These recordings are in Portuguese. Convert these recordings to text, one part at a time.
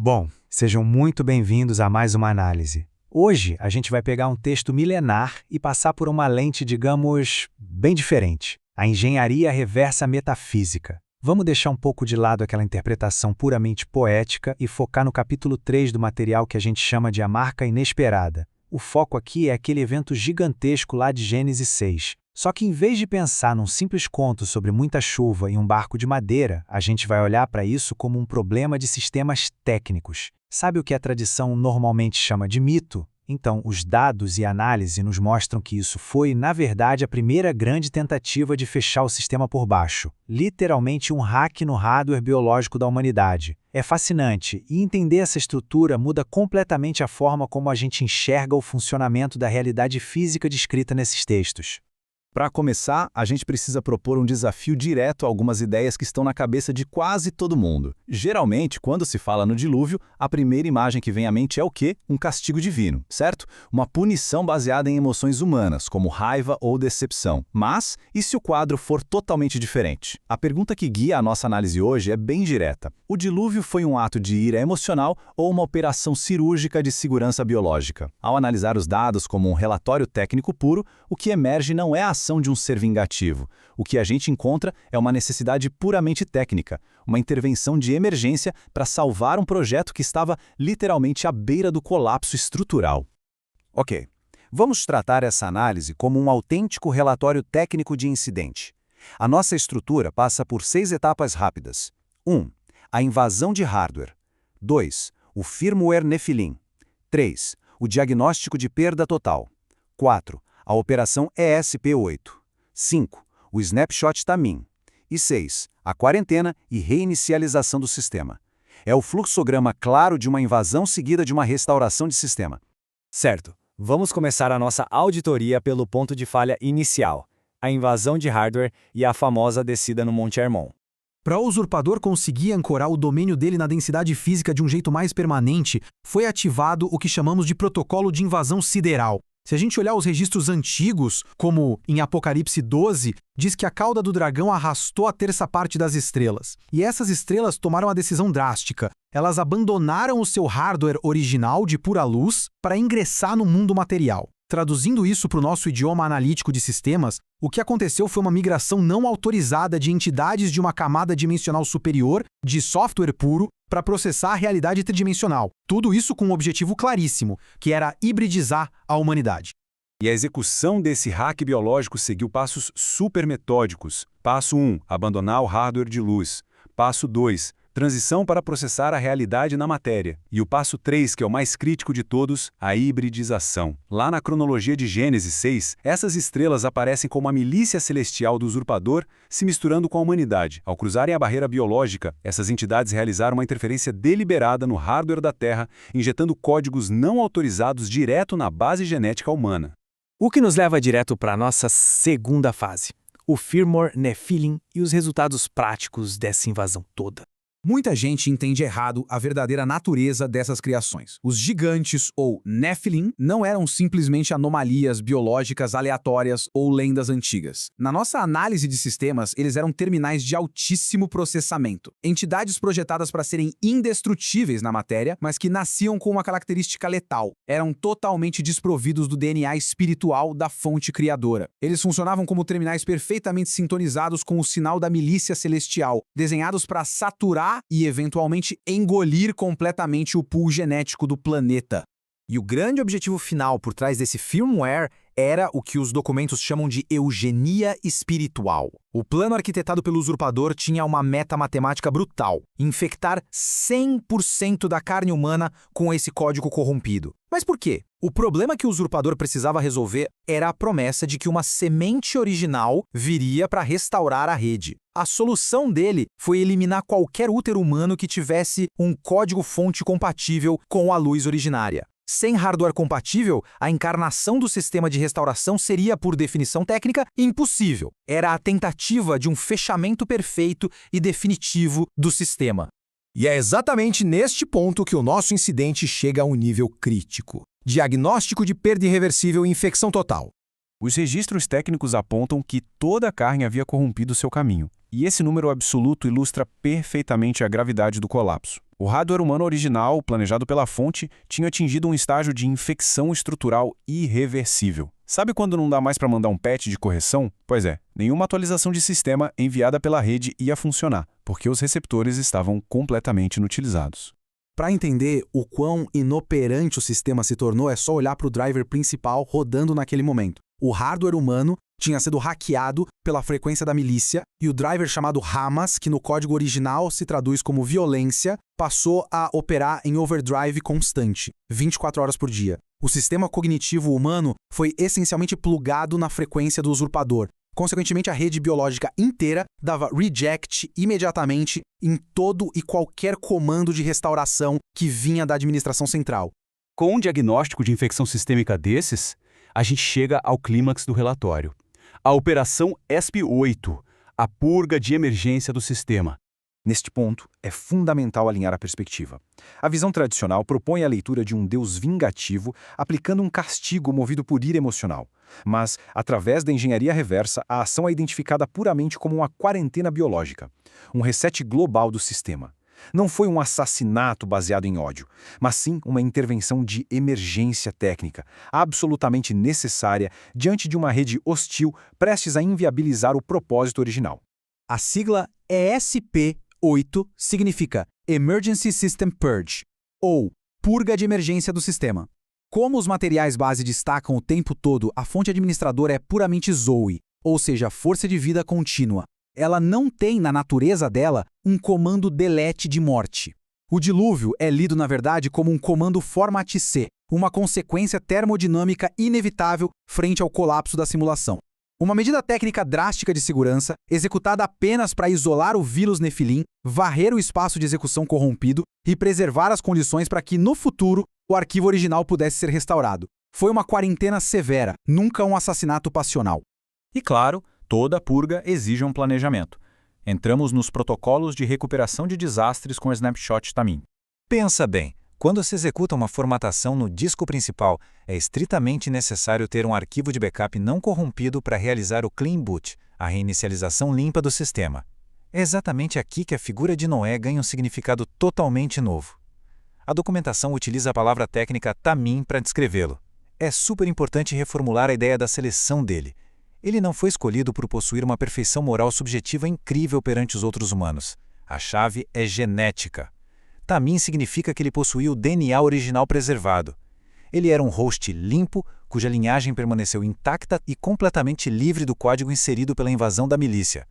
Bom, sejam muito bem-vindos a mais uma análise. Hoje, a gente vai pegar um texto milenar e passar por uma lente, digamos, bem diferente. A engenharia reversa metafísica. Vamos deixar um pouco de lado aquela interpretação puramente poética e focar no capítulo 3 do material que a gente chama de A Marca Inesperada. O foco aqui é aquele evento gigantesco lá de Gênesis 6. Só que em vez de pensar num simples conto sobre muita chuva e um barco de madeira, a gente vai olhar para isso como um problema de sistemas técnicos. Sabe o que a tradição normalmente chama de mito? Então, os dados e análise nos mostram que isso foi, na verdade, a primeira grande tentativa de fechar o sistema por baixo. Literalmente um hack no hardware biológico da humanidade. É fascinante, e entender essa estrutura muda completamente a forma como a gente enxerga o funcionamento da realidade física descrita nesses textos. Para começar, a gente precisa propor um desafio direto a algumas ideias que estão na cabeça de quase todo mundo. Geralmente, quando se fala no dilúvio, a primeira imagem que vem à mente é o quê? Um castigo divino, certo? Uma punição baseada em emoções humanas, como raiva ou decepção. Mas, e se o quadro for totalmente diferente? A pergunta que guia a nossa análise hoje é bem direta. O dilúvio foi um ato de ira emocional ou uma operação cirúrgica de segurança biológica? Ao analisar os dados como um relatório técnico puro, o que emerge não é a ação de um ser vingativo. O que a gente encontra é uma necessidade puramente técnica, uma intervenção de emergência para salvar um projeto que estava literalmente à beira do colapso estrutural. Ok, vamos tratar essa análise como um autêntico relatório técnico de incidente. A nossa estrutura passa por 6 etapas rápidas. 1. A invasão de hardware. 2. O firmware Nephilim. 3. O diagnóstico de perda total. 4. A operação ESP8. 5. O snapshot Tamin. E 6. A quarentena e reinicialização do sistema. É o fluxograma claro de uma invasão seguida de uma restauração de sistema. Certo. Vamos começar a nossa auditoria pelo ponto de falha inicial, a invasão de hardware e a famosa descida no Monte Hermon. Para o usurpador conseguir ancorar o domínio dele na densidade física de um jeito mais permanente, foi ativado o que chamamos de protocolo de invasão sideral. Se a gente olhar os registros antigos, como em Apocalipse 12, diz que a cauda do dragão arrastou a terça parte das estrelas. E essas estrelas tomaram uma decisão drástica. Elas abandonaram o seu hardware original de pura luz para ingressar no mundo material. Traduzindo isso para o nosso idioma analítico de sistemas, o que aconteceu foi uma migração não autorizada de entidades de uma camada dimensional superior, de software puro, para processar a realidade tridimensional. Tudo isso com um objetivo claríssimo, que era hibridizar a humanidade. E a execução desse hack biológico seguiu passos super metódicos. Passo 1, abandonar o hardware de luz. Passo 2, transição para processar a realidade na matéria. E o passo 3, que é o mais crítico de todos, a hibridização. Lá na cronologia de Gênesis 6, essas estrelas aparecem como a milícia celestial do usurpador se misturando com a humanidade. Ao cruzarem a barreira biológica, essas entidades realizaram uma interferência deliberada no hardware da Terra, injetando códigos não autorizados direto na base genética humana. O que nos leva direto para a nossa segunda fase, o firmware Nephilim e os resultados práticos dessa invasão toda. Muita gente entende errado a verdadeira natureza dessas criações. Os gigantes, ou Nephilim, não eram simplesmente anomalias biológicas aleatórias ou lendas antigas. Na nossa análise de sistemas, eles eram terminais de altíssimo processamento. Entidades projetadas para serem indestrutíveis na matéria, mas que nasciam com uma característica letal. Eram totalmente desprovidos do DNA espiritual da fonte criadora. Eles funcionavam como terminais perfeitamente sintonizados com o sinal da milícia celestial, desenhados para saturar e, eventualmente, engolir completamente o pool genético do planeta. E o grande objetivo final por trás desse firmware era o que os documentos chamam de eugenia espiritual. O plano arquitetado pelo usurpador tinha uma meta matemática brutal: infectar 100% da carne humana com esse código corrompido. Mas por quê? O problema que o usurpador precisava resolver era a promessa de que uma semente original viria para restaurar a rede. A solução dele foi eliminar qualquer útero humano que tivesse um código-fonte compatível com a luz originária. Sem hardware compatível, a encarnação do sistema de restauração seria, por definição técnica, impossível. Era a tentativa de um fechamento perfeito e definitivo do sistema. E é exatamente neste ponto que o nosso incidente chega a um nível crítico. Diagnóstico de perda irreversível e infecção total. Os registros técnicos apontam que toda a carne havia corrompido seu caminho. E esse número absoluto ilustra perfeitamente a gravidade do colapso. O hardware humano original, planejado pela fonte, tinha atingido um estágio de infecção estrutural irreversível. Sabe quando não dá mais para mandar um patch de correção? Pois é, nenhuma atualização de sistema enviada pela rede ia funcionar, porque os receptores estavam completamente inutilizados. Para entender o quão inoperante o sistema se tornou, é só olhar para o driver principal rodando naquele momento. O hardware humano tinha sido hackeado pela frequência da milícia e o driver chamado Hamas, que no código original se traduz como violência, passou a operar em overdrive constante, 24 horas por dia. O sistema cognitivo humano foi essencialmente plugado na frequência do usurpador. Consequentemente, a rede biológica inteira dava reject imediatamente em todo e qualquer comando de restauração que vinha da administração central. Com um diagnóstico de infecção sistêmica desses, a gente chega ao clímax do relatório. A Operação ESP-8, a purga de emergência do sistema. Neste ponto, é fundamental alinhar a perspectiva. A visão tradicional propõe a leitura de um Deus vingativo aplicando um castigo movido por ira emocional. Mas, através da engenharia reversa, a ação é identificada puramente como uma quarentena biológica, um reset global do sistema. Não foi um assassinato baseado em ódio, mas sim uma intervenção de emergência técnica, absolutamente necessária diante de uma rede hostil prestes a inviabilizar o propósito original. A sigla ESP-8 significa Emergency System Purge, ou purga de emergência do sistema. Como os materiais base destacam o tempo todo, a fonte administradora é puramente Zoe, ou seja, força de vida contínua. Ela não tem na natureza dela um comando delete de morte. O dilúvio é lido, na verdade, como um comando format C, uma consequência termodinâmica inevitável frente ao colapso da simulação. Uma medida técnica drástica de segurança, executada apenas para isolar o vírus Nefilim, varrer o espaço de execução corrompido e preservar as condições para que, no futuro, o arquivo original pudesse ser restaurado. Foi uma quarentena severa, nunca um assassinato passional. E claro, toda purga exige um planejamento. Entramos nos protocolos de recuperação de desastres com o Snapshot Tamin. Pensa bem, quando se executa uma formatação no disco principal, é estritamente necessário ter um arquivo de backup não corrompido para realizar o clean boot, a reinicialização limpa do sistema. É exatamente aqui que a figura de Noé ganha um significado totalmente novo. A documentação utiliza a palavra técnica Tamin para descrevê-lo. É super importante reformular a ideia da seleção dele. Ele não foi escolhido por possuir uma perfeição moral subjetiva incrível perante os outros humanos. A chave é genética. Tamin significa que ele possuía o DNA original preservado. Ele era um host limpo, cuja linhagem permaneceu intacta e completamente livre do código inserido pela invasão da milícia.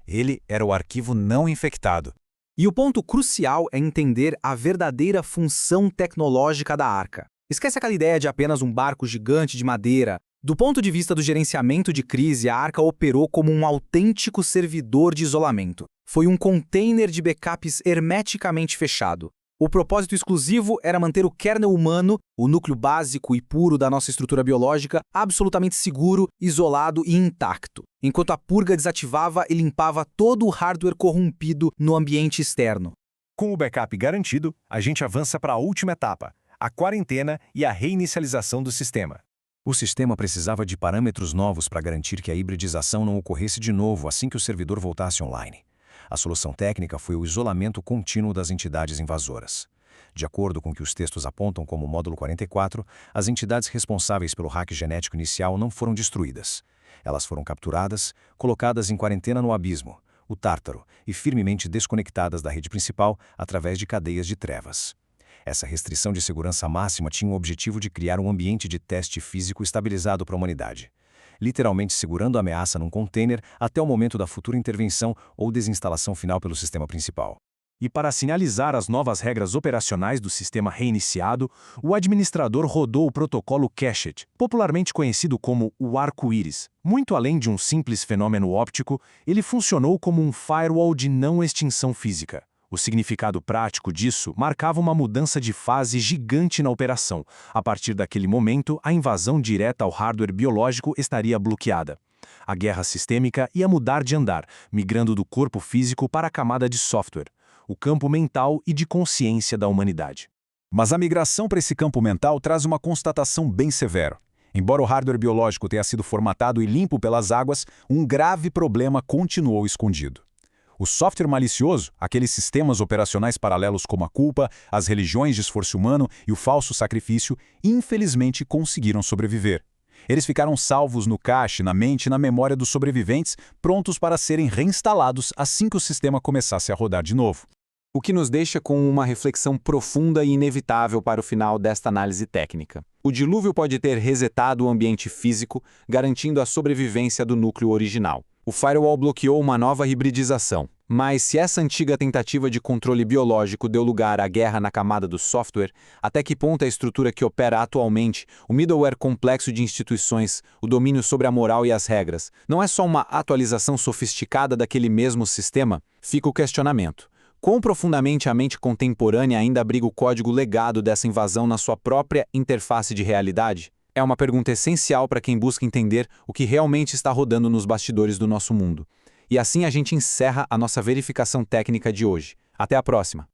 Ele era o arquivo não infectado. E o ponto crucial é entender a verdadeira função tecnológica da Arca. Esquece aquela ideia de apenas um barco gigante de madeira. Do ponto de vista do gerenciamento de crise, a Arca operou como um autêntico servidor de isolamento. Foi um container de backups hermeticamente fechado. O propósito exclusivo era manter o kernel humano, o núcleo básico e puro da nossa estrutura biológica, absolutamente seguro, isolado e intacto, enquanto a purga desativava e limpava todo o hardware corrompido no ambiente externo. Com o backup garantido, a gente avança para a última etapa, a quarentena e a reinicialização do sistema. O sistema precisava de parâmetros novos para garantir que a hibridização não ocorresse de novo assim que o servidor voltasse online. A solução técnica foi o isolamento contínuo das entidades invasoras. De acordo com o que os textos apontam como módulo 44, as entidades responsáveis pelo hack genético inicial não foram destruídas. Elas foram capturadas, colocadas em quarentena no abismo, o Tártaro, e firmemente desconectadas da rede principal através de cadeias de trevas. Essa restrição de segurança máxima tinha o objetivo de criar um ambiente de teste físico estabilizado para a humanidade, literalmente segurando a ameaça num container até o momento da futura intervenção ou desinstalação final pelo sistema principal. E para sinalizar as novas regras operacionais do sistema reiniciado, o administrador rodou o protocolo Cachet, popularmente conhecido como o arco-íris. Muito além de um simples fenômeno óptico, ele funcionou como um firewall de não extinção física. O significado prático disso marcava uma mudança de fase gigante na operação. A partir daquele momento, a invasão direta ao hardware biológico estaria bloqueada. A guerra sistêmica ia mudar de andar, migrando do corpo físico para a camada de software, o campo mental e de consciência da humanidade. Mas a migração para esse campo mental traz uma constatação bem severa. Embora o hardware biológico tenha sido formatado e limpo pelas águas, um grave problema continuou escondido. O software malicioso, aqueles sistemas operacionais paralelos como a culpa, as religiões de esforço humano e o falso sacrifício, infelizmente conseguiram sobreviver. Eles ficaram salvos no cache, na mente e na memória dos sobreviventes, prontos para serem reinstalados assim que o sistema começasse a rodar de novo. O que nos deixa com uma reflexão profunda e inevitável para o final desta análise técnica. O dilúvio pode ter resetado o ambiente físico, garantindo a sobrevivência do núcleo original. O firewall bloqueou uma nova hibridização. Mas se essa antiga tentativa de controle biológico deu lugar à guerra na camada do software, até que ponto a estrutura que opera atualmente, o middleware complexo de instituições, o domínio sobre a moral e as regras, não é só uma atualização sofisticada daquele mesmo sistema? Fica o questionamento. Quão profundamente a mente contemporânea ainda abriga o código legado dessa invasão na sua própria interface de realidade? É uma pergunta essencial para quem busca entender o que realmente está rodando nos bastidores do nosso mundo. E assim a gente encerra a nossa verificação técnica de hoje. Até a próxima!